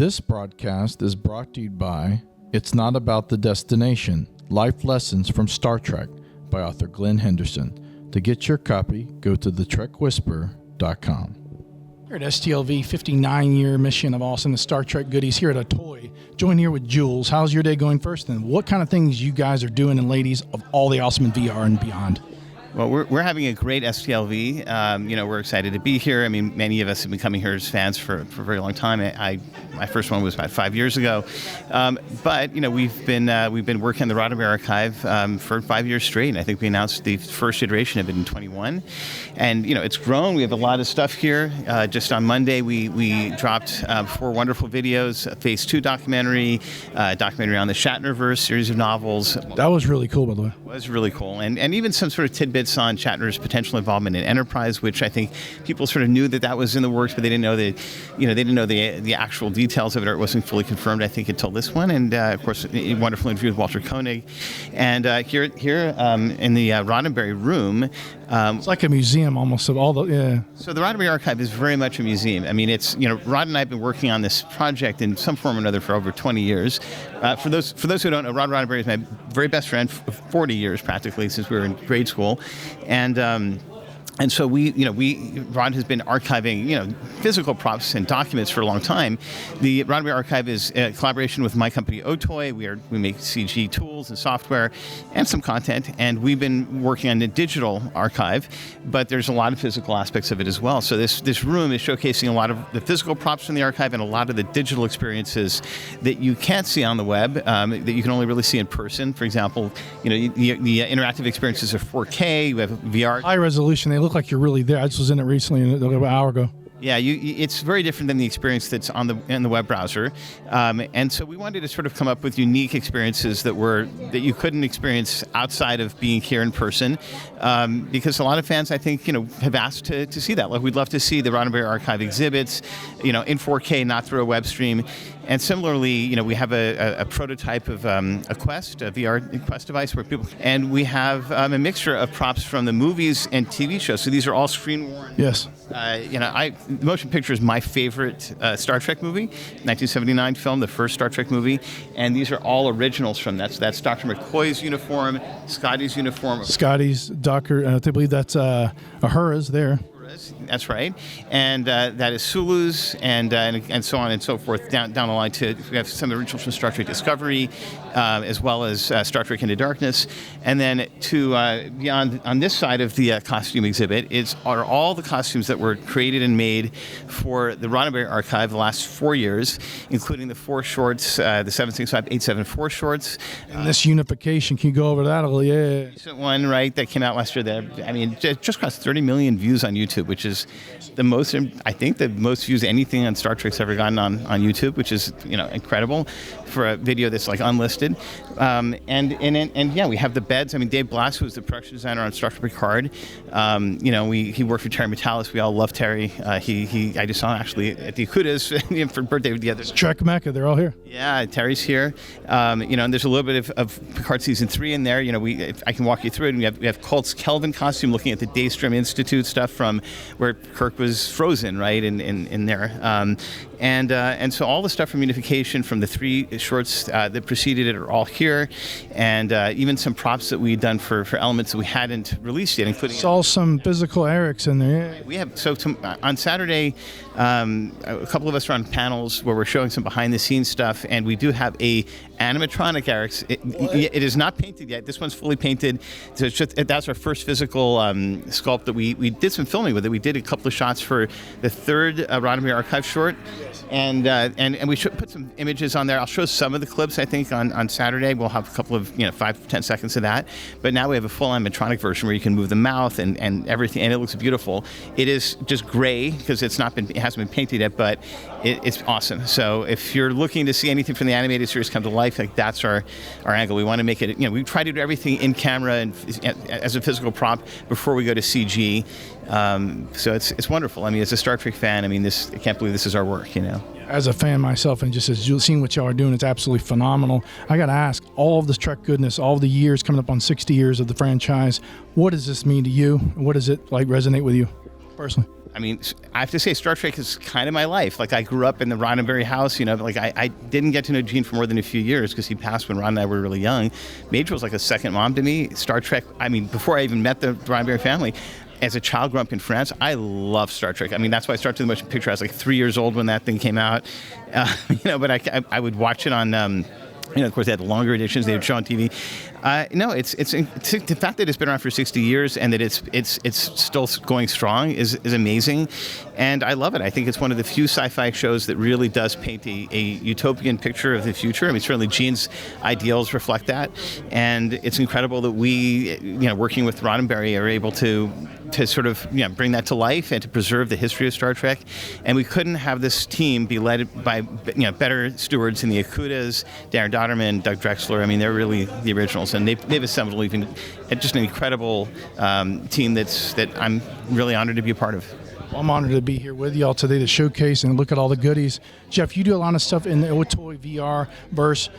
This broadcast is brought to you by It's Not About the Destination, Life Lessons from Star Trek by author Glenn Henderson. To get your copy, go to thetrekwhisperer.com. Here at STLV, 59-year mission of awesome, the Star Trek goodies here at OTOY. Join here with Jules. How's your day going first? And what kind of things you guys are doing, and ladies, of all the awesome in VR and beyond? Well, we're having a great STLV. We're excited to be here. I mean, many of us have been coming here as fans for a very long time. My first one was about 5 years ago. But we've been working on the Roddenberry archive for 5 years straight. And I think we announced the first iteration of it in 21. And, it's grown. We have a lot of stuff here. Just on Monday, we dropped 4 wonderful videos, a Phase 2 documentary, documentary on the Shatnerverse, series of novels. That was really cool, by the way. It was really cool. And even some sort of tidbits on Shatner's potential involvement in Enterprise, which I think people sort of knew that was in the works, but they didn't know the actual details of it, or it wasn't fully confirmed, I think, until this one. And of course, a wonderful interview with Walter Koenig. And here in the Roddenberry room, it's like a museum almost of all the, yeah. So the Roddenberry archive is very much a museum. I mean, it's, Rod and I have been working on this project in some form or another for over 20 years. For those who don't know, Rod Roddenberry is my very best friend for 40 years practically, since we were in grade school. And so Rod has been archiving, physical props and documents for a long time. The Roddenberry archive is a collaboration with my company OTOY. We make CG tools and software and some content, and we've been working on the digital archive, but there's a lot of physical aspects of it as well. So this room is showcasing a lot of the physical props from the archive and a lot of the digital experiences that you can't see on the web, that you can only really see in person. For example, the interactive experiences of 4K, you have VR. High resolution, they look like you're really there. I just was in it recently, about an hour ago. Yeah, it's very different than the experience that's in the web browser, and so we wanted to sort of come up with unique experiences that you couldn't experience outside of being here in person, because a lot of fans, I think, have asked to see that. Like, we'd love to see the Roddenberry archive exhibits, in 4K, not through a web stream. And similarly, we have a prototype of a Quest, a VR Quest device, where and we have a mixture of props from the movies and TV shows. So these are all screen worn. Yes. The motion picture is my favorite Star Trek movie, 1979 film, the first Star Trek movie, and these are all originals from that. So that's Dr. McCoy's uniform, Scotty's uniform. Scotty's, Dr. I believe that's Uhura's there. That's right, and that is Sulu's, and so on and so forth down the line. We have some originals from Star Trek Discovery, as well as Star Trek Into Darkness, and then beyond on this side of the costume exhibit are all the costumes that were created and made for the Roddenberry archive the last 4 years, including the 4 shorts, the 765, 874 shorts. And this unification, can you go over that a little? Yeah. Recent one, right, that came out last year. Just crossed 30 million views on YouTube, which is the most views anything on Star Trek's ever gotten on YouTube, which is incredible for a video that's like unlisted. We have the beds. I mean, Dave Blass, who was the production designer on Star Trek Picard, he worked for Terry Metalis. We all love Terry. I just saw him actually at the Akutas for birthday the other day. Trek Mecca, they're all here. Yeah, Terry's here. And there's a little bit of Picard season 3 in there. I can walk you through it. And we have Colt's Kelvin costume, looking at the Daystrom Institute stuff from where Kirk was frozen, right, in there. And so all the stuff from Unification, from the 3 shorts that preceded it, are all here, and even some props that we'd done for elements that we hadn't released yet, including... Saw some physical Erics in there. We have, on Saturday, a couple of us are on panels where we're showing some behind-the-scenes stuff, and we do have a animatronic Erics. It is not painted yet. This one's fully painted. So that's our first physical sculpt that we did some filming with it. We did a couple of shots for the 3rd Roddenberry archive short, and we should put some images on there. I'll show some of the clips, I think, on Saturday. We'll have a couple of 5-10 seconds of that. But now we have a full animatronic version where you can move the mouth and everything, and it looks beautiful. It is just gray because it hasn't been painted yet, but it's awesome. So if you're looking to see anything from the animated series come to life, like, that's our angle. We want to make it. We try to do everything in camera and as a physical prop before we go to CG. So it's wonderful. I mean, as a Star Trek fan, I can't believe this is our work. As a fan myself, and just as seeing what y'all are doing, it's absolutely phenomenal. I got to ask, all of this Trek goodness, all of the years coming up on 60 years of the franchise, what does this mean to you? What does it resonate with you personally? I mean, I have to say Star Trek is kind of my life. Like, I grew up in the Roddenberry house, like I didn't get to know Gene for more than a few years because he passed when Ron and I were really young. Major was like a second mom to me. Star Trek, I mean, before I even met the Roddenberry family, as a child growing up in France, I love Star Trek. I mean, that's why I started the motion picture. I was like 3 years old when that thing came out, but I would watch it on, of course, they had longer editions they would show on TV. No, it's the fact that it's been around for 60 years and that it's still going strong is amazing, and I love it. I think it's one of the few sci-fi shows that really does paint a utopian picture of the future. I mean, certainly Gene's ideals reflect that, and it's incredible that we, working with Roddenberry, are able to sort of bring that to life and to preserve the history of Star Trek. And we couldn't have this team be led by better stewards in the Okudas, Darren Dotterman, Doug Drexler. I mean, they're really the originals, and they've assembled even just an incredible team that I'm really honored to be a part of. Well, I'm honored to be here with y'all today to showcase and look at all the goodies. Jeff, you do a lot of stuff in the OTOY VR verse.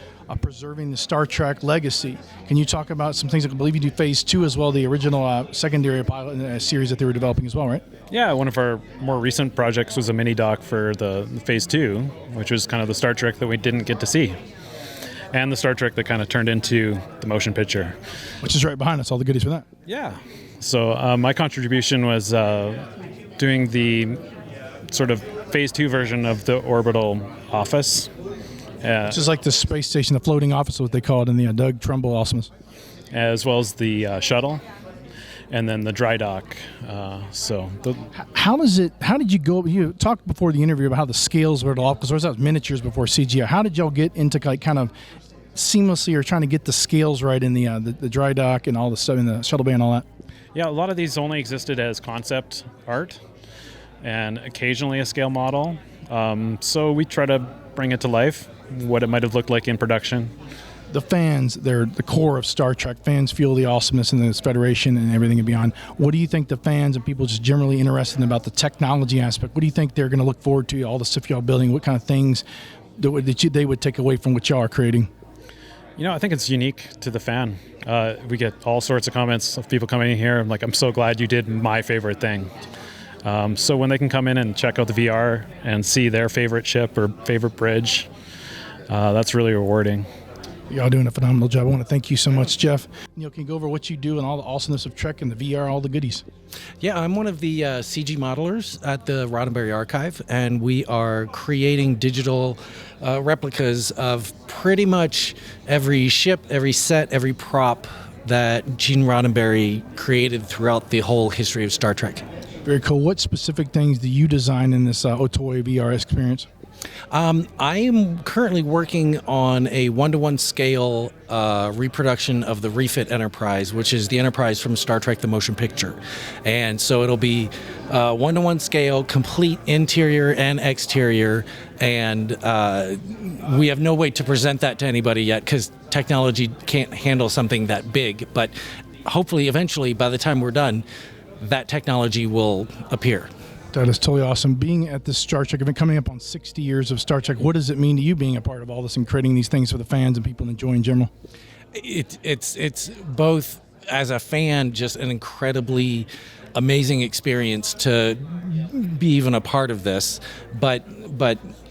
Preserving the Star Trek legacy. Can you talk about some things? I believe you do Phase 2 as well, the original secondary pilot series that they were developing as well, right? Yeah, one of our more recent projects was a mini doc for the Phase 2, which was kind of the Star Trek that we didn't get to see. And the Star Trek that kind of turned into the motion picture. Which is right behind us, all the goodies for that. Yeah. So my contribution was doing the sort of Phase 2 version of the orbital office. Which is like the space station, the floating office, what they call it in the Doug Trumbull awesomeness. As well as the shuttle, and then the dry dock. How did you go? You talked before the interview about how the scales were all, because there was miniatures before CGI. How did y'all get into kind of seamlessly or trying to get the scales right in the dry dock and all the stuff in the shuttle bay and all that? Yeah, a lot of these only existed as concept art and occasionally a scale model. So we try to bring it to life, what it might have looked like in production. The fans, they're the core of Star Trek. Fans feel the awesomeness in this Federation and everything and beyond. What do you think the fans and people just generally interested in about the technology aspect? What do you think they're going to look forward to, all the stuff y'all building? What kind of things that they would take away from what y'all are creating? I think it's unique to the fan. We get all sorts of comments of people coming in here. I'm like, I'm so glad you did my favorite thing. So when they can come in and check out the VR and see their favorite ship or favorite bridge, that's really rewarding. Y'all doing a phenomenal job. I want to thank you so much, Jeff. Neil, can you go over what you do and all the awesomeness of Trek and the VR, all the goodies? Yeah, I'm one of the CG modelers at the Roddenberry Archive, and we are creating digital replicas of pretty much every ship, every set, every prop that Gene Roddenberry created throughout the whole history of Star Trek. Very cool. What specific things do you design in this OTOY VR experience? I am currently working on a 1-to-1 scale reproduction of the refit Enterprise, which is the Enterprise from Star Trek the Motion Picture. And so it'll be 1-to-1 scale, complete interior and exterior, and we have no way to present that to anybody yet because technology can't handle something that big. But hopefully, eventually, by the time we're done, that technology will appear. That is totally awesome. Being at this Star Trek event, coming up on 60 years of Star Trek, what does it mean to you being a part of all this and creating these things for the fans and people to enjoy in general? It's both, as a fan, just an incredibly amazing experience to be even a part of this, but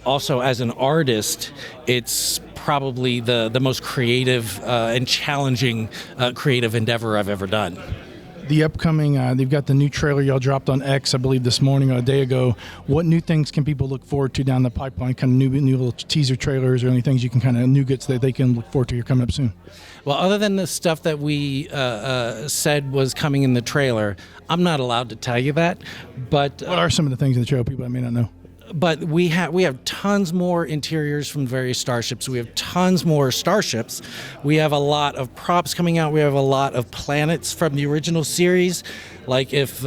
also as an artist, it's probably the most creative and challenging creative endeavor I've ever done. The upcoming, they've got the new trailer y'all dropped on X, I believe, this morning or a day ago. What new things can people look forward to down the pipeline? Kind of new little teaser trailers or any things you can kind of nougats that they can look forward to here coming up soon? Well, other than the stuff that we said was coming in the trailer, I'm not allowed to tell you that. But what are some of the things in the trailer people that may not know? But we have tons more interiors from various starships. We have tons more starships. We have a lot of props coming out. We have a lot of planets from the original series. Like if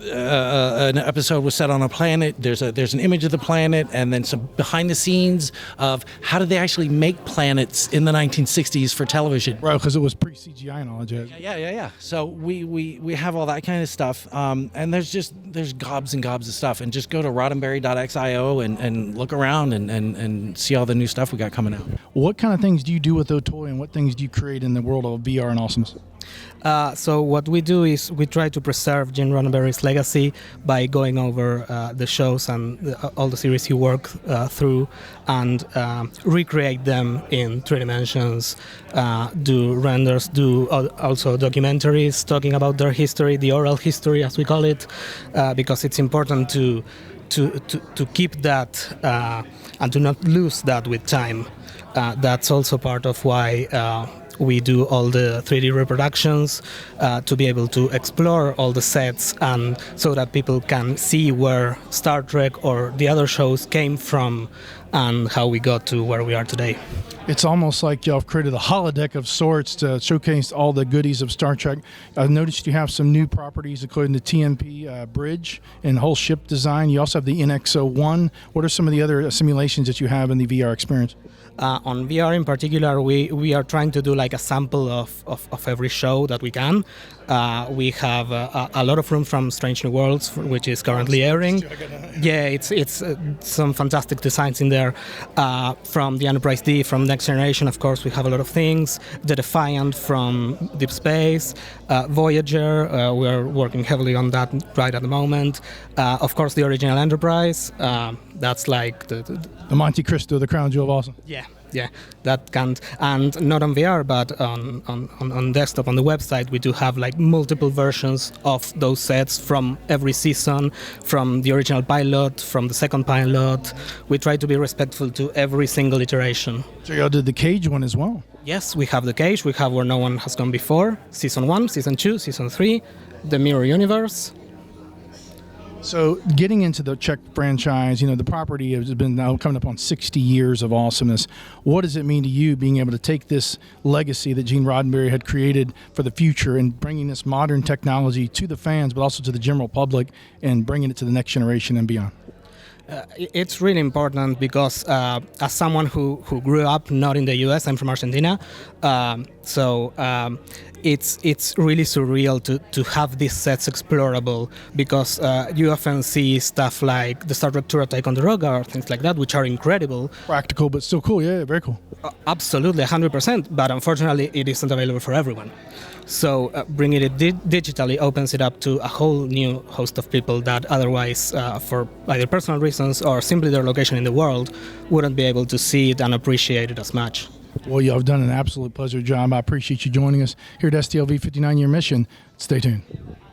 an episode was set on a planet, there's an image of the planet, and then some behind the scenes of how did they actually make planets in the 1960s for television. Right, because it was pre-CGI and all that jazz. Yeah. So we have all that kind of stuff, and there's gobs and gobs of stuff. And just go to roddenberry.xio and look around and see all the new stuff we got coming out. What kind of things do you do with OTOY, and what things do you create in the world of VR and awesomeness? So what we do is we try to preserve Gene Roddenberry's legacy by going over the shows and all the series he worked through, and recreate them in 3 dimensions, do renders, do also documentaries talking about their history, the oral history as we call it, because it's important to keep that and to not lose that with time. That's also part of why we do all the 3D reproductions, to be able to explore all the sets, and so that people can see where Star Trek or the other shows came from and how we got to where we are today. It's almost like y'all have created a holodeck of sorts to showcase all the goodies of Star Trek. I've noticed you have some new properties, including the TMP bridge and whole ship design. You also have the NX-01. What are some of the other simulations that you have in the VR experience? On VR in particular, we are trying to do like a sample of every show that we can. We have a lot of room from Strange New Worlds, which is currently airing. Yeah, it's some fantastic designs in there. From the Enterprise D, from Next Generation, of course, we have a lot of things. The Defiant from Deep Space, Voyager, we are working heavily on that right at the moment. Of course, the original Enterprise, that's like the Monte Cristo, the crown jewel of awesome. Yeah, that can't, and not on VR, but on desktop, on the website, we do have like multiple versions of those sets from every season, from the original pilot, from the second pilot. We try to be respectful to every single iteration. So y'all did the Cage one as well. Yes, we have the Cage, we have Where No One Has Gone Before, Season 1, Season 2, Season 3, the Mirror Universe. So getting into the Czech franchise, the property has been now coming up on 60 years of awesomeness. What does it mean to you being able to take this legacy that Gene Roddenberry had created for the future and bringing this modern technology to the fans, but also to the general public, and bringing it to the next generation and beyond? It's really important because as someone who grew up not in the US, I'm from Argentina, it's really surreal to have these sets explorable, because you often see stuff like the Star Trek Tour Attack on the Roga or things like that, which are incredible. Practical, but still cool. Yeah, very cool. Absolutely, 100%. But unfortunately, it isn't available for everyone. So bringing it digitally opens it up to a whole new host of people that otherwise, for either personal reasons or simply their location in the world, wouldn't be able to see it and appreciate it as much. Well, y'all have done an absolute pleasure job. I appreciate you joining us here at STLV 59-year mission. Stay tuned.